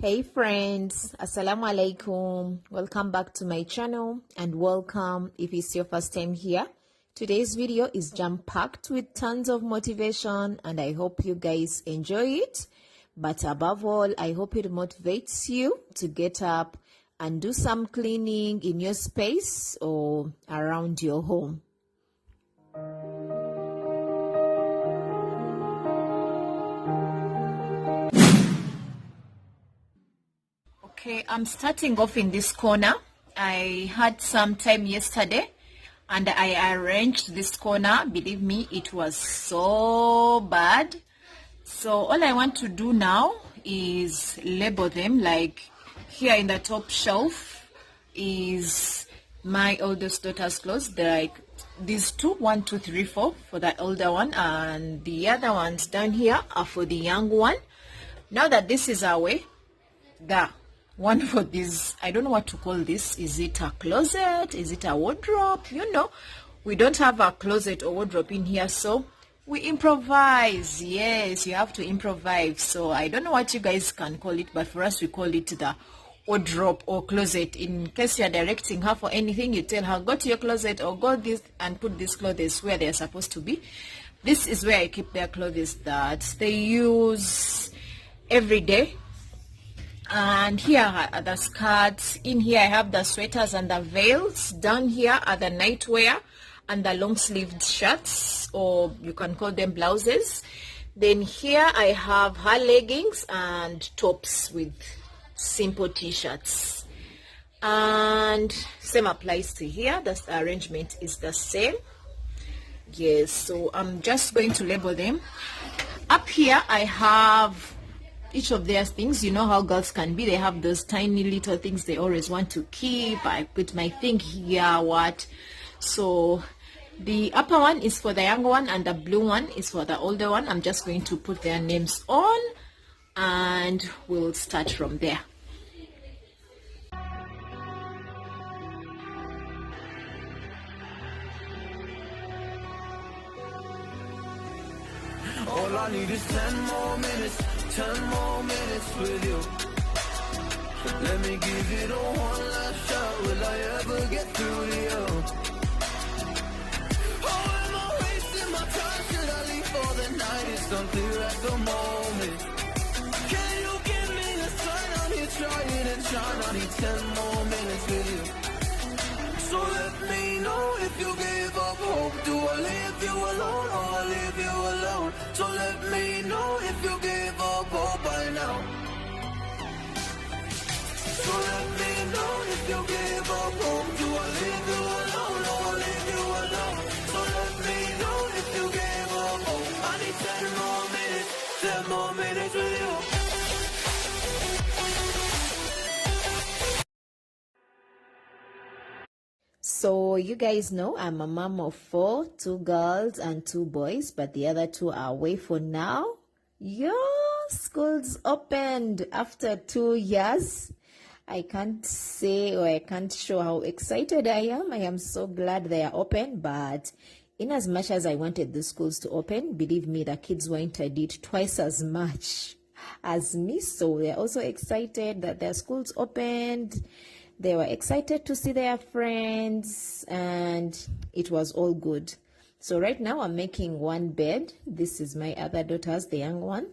Hey friends, assalamu alaikum. Welcome back to my channel and welcome if it's your first time here. Today's video is jam-packed with tons of motivation and I hope you guys enjoy it. But above all, I hope it motivates you to get up and do some cleaning in your space or around your home. Okay, I'm starting off in this corner. I had some time yesterday and I arranged this corner. Believe me, it was so bad. So all I want to do now is label them. Like here in the top shelf is my oldest daughter's clothes. They're like these two, 1, 2, 3, 4 for the older one, and the other ones down here are for the young one. Now that this is away, the one for this, I don't know what to call this. Is it a closet? Is it a wardrobe? You know, we don't have a closet or wardrobe in here, so we improvise. Yes, you have to improvise. So I don't know what you guys can call it, but for us we call it the wardrobe or closet. In case you're directing her for anything, you tell her, go to your closet or go this and put these clothes where they're supposed to be. This is where I keep their clothes that they use every day. And here are the skirts. In here I have the sweaters and the veils. Down here are the nightwear and the long-sleeved shirts, or you can call them blouses. Then here I have her leggings and tops with simple t-shirts. And same applies to here. The arrangement is the same. Yes, so I'm just going to label them. Up here I have each of their things. You know how girls can be. They have those tiny little things they always want to keep. I put my thing here, what. So the upper one is for the younger one and the blue one is for the older one. I'm just going to put their names on and we'll start from there. All I need is 10 more minutes, 10 more minutes with you. Let me give it a one last shot. Will I ever get through to you? Oh, am I wasting my time? Should I leave for the night? It's unclear at the moment. Can you give me a sign? I'm here trying and trying. I need 10 more minutes with you. So let me know if you gave up hope. Do I leave you alone or I leave you alone? So let me know if you gave up hope by now. So let me know if you gave up hope. Do I leave you alone or I leave you alone? So let me know if you gave up hope. I need 10 more minutes, 10 more minutes with you. So you guys know I'm a mom of 4, 2 girls and 2 boys, but the other 2 are away for now. Yeah, school's opened after 2 years. I can't say or I can't show how excited I am. I am so glad they are open, but in as much as I wanted the schools to open, believe me, the kids wanted it twice as much as me. So they're also excited that their schools opened. They were excited to see their friends and it was all good. So right now I'm making one bed. This is my other daughter's, the young one.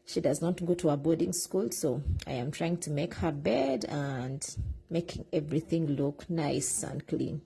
She does not go to a boarding school, so I am trying to make her bed and making everything look nice and clean.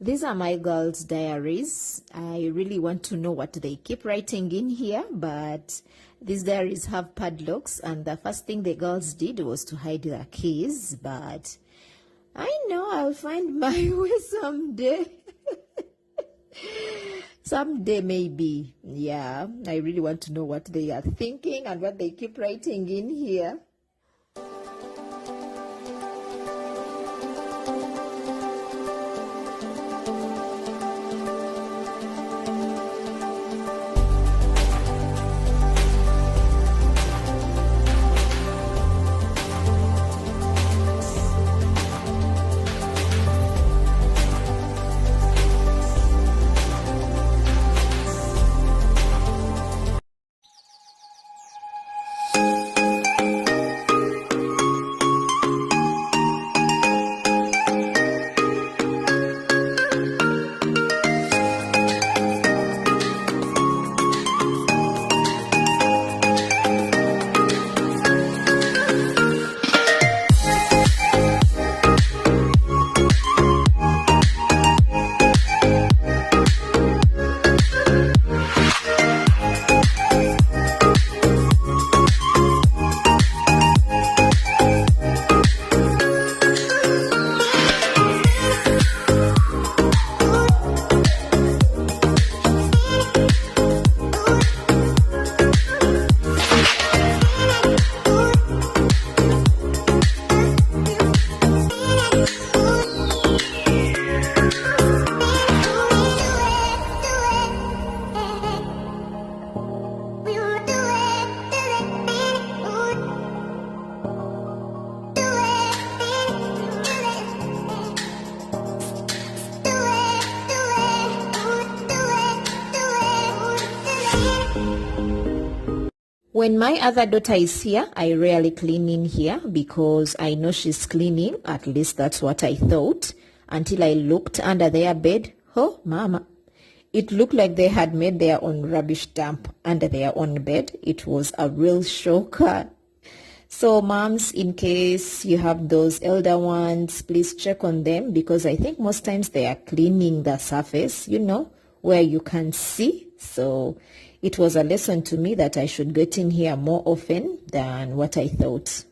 These are my girls' diaries. I really want to know what they keep writing in here, but these diaries have padlocks, and the first thing the girls did was to hide their keys, but I know I'll find my way someday. Someday, maybe. Yeah, I really want to know what they are thinking and what they keep writing in here. When my other daughter is here, I rarely clean in here because I know she's cleaning. At least that's what I thought. Until I looked under their bed. Oh, mama. It looked like they had made their own rubbish dump under their own bed. It was a real shocker. So moms, in case you have those elder ones, please check on them because I think most times they are cleaning the surface, where you can see. So it was a lesson to me that I should get in here more often than what I thought.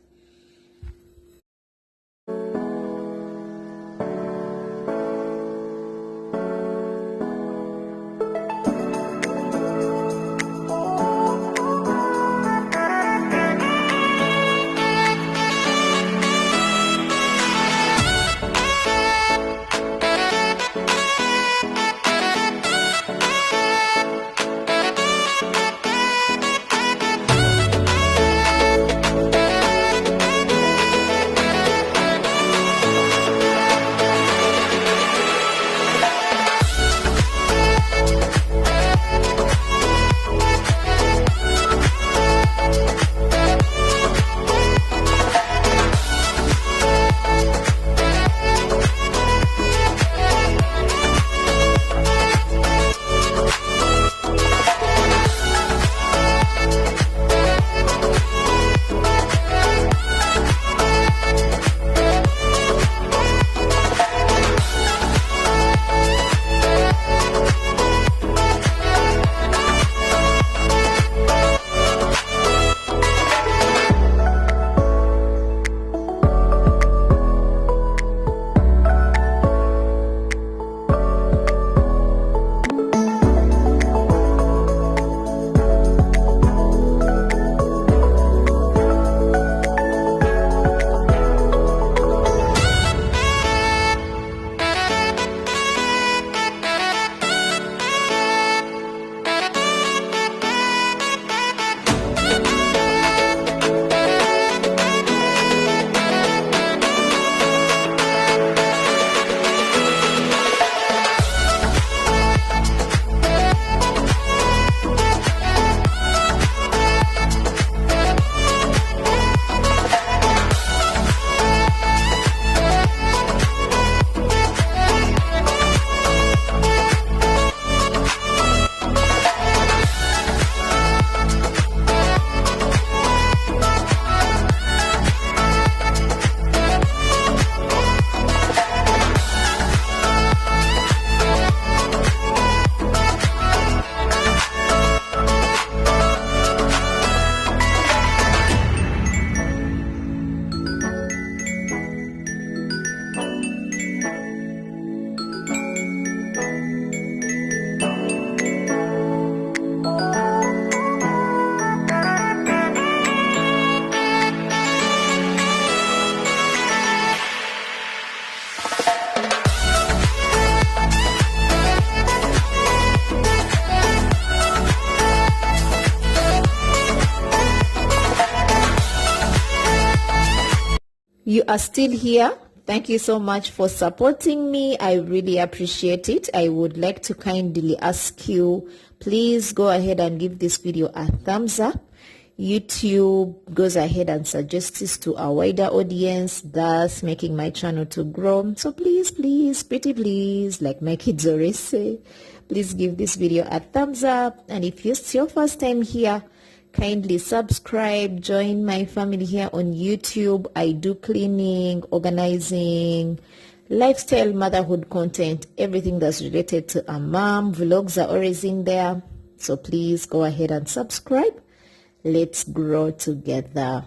are still here, thank you so much for supporting me. I really appreciate it. I would like to kindly ask you, please go ahead and give this video a thumbs up. YouTube goes ahead and suggests this to a wider audience, thus making my channel to grow. So please, pretty please, like my kids always say, please give this video a thumbs up. And if it's your first time here, kindly subscribe, join my family here on YouTube. I do cleaning, organizing, lifestyle, motherhood content, everything that's related to a mom. Vlogs are always in there. So please go ahead and subscribe. Let's grow together.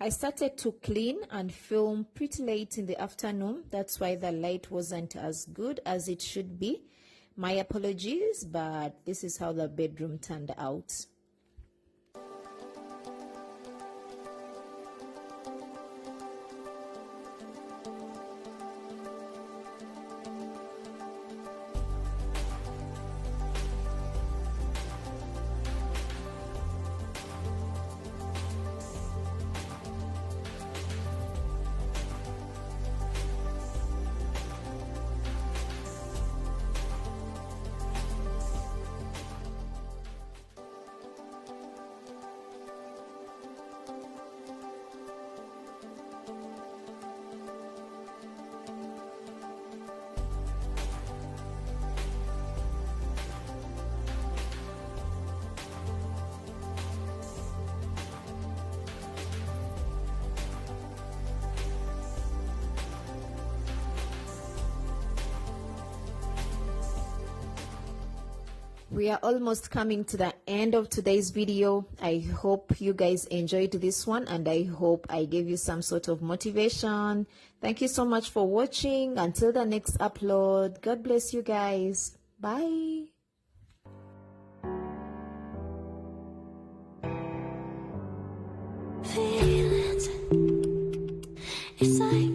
I started to clean and film pretty late in the afternoon. That's why the light wasn't as good as it should be. My apologies, but this is how the bedroom turned out. We are almost coming to the end of today's video. I hope you guys enjoyed this one, and I hope I gave you some sort of motivation. Thank you so much for watching. Until the next upload, God bless you guys. Bye. Feelings, it's like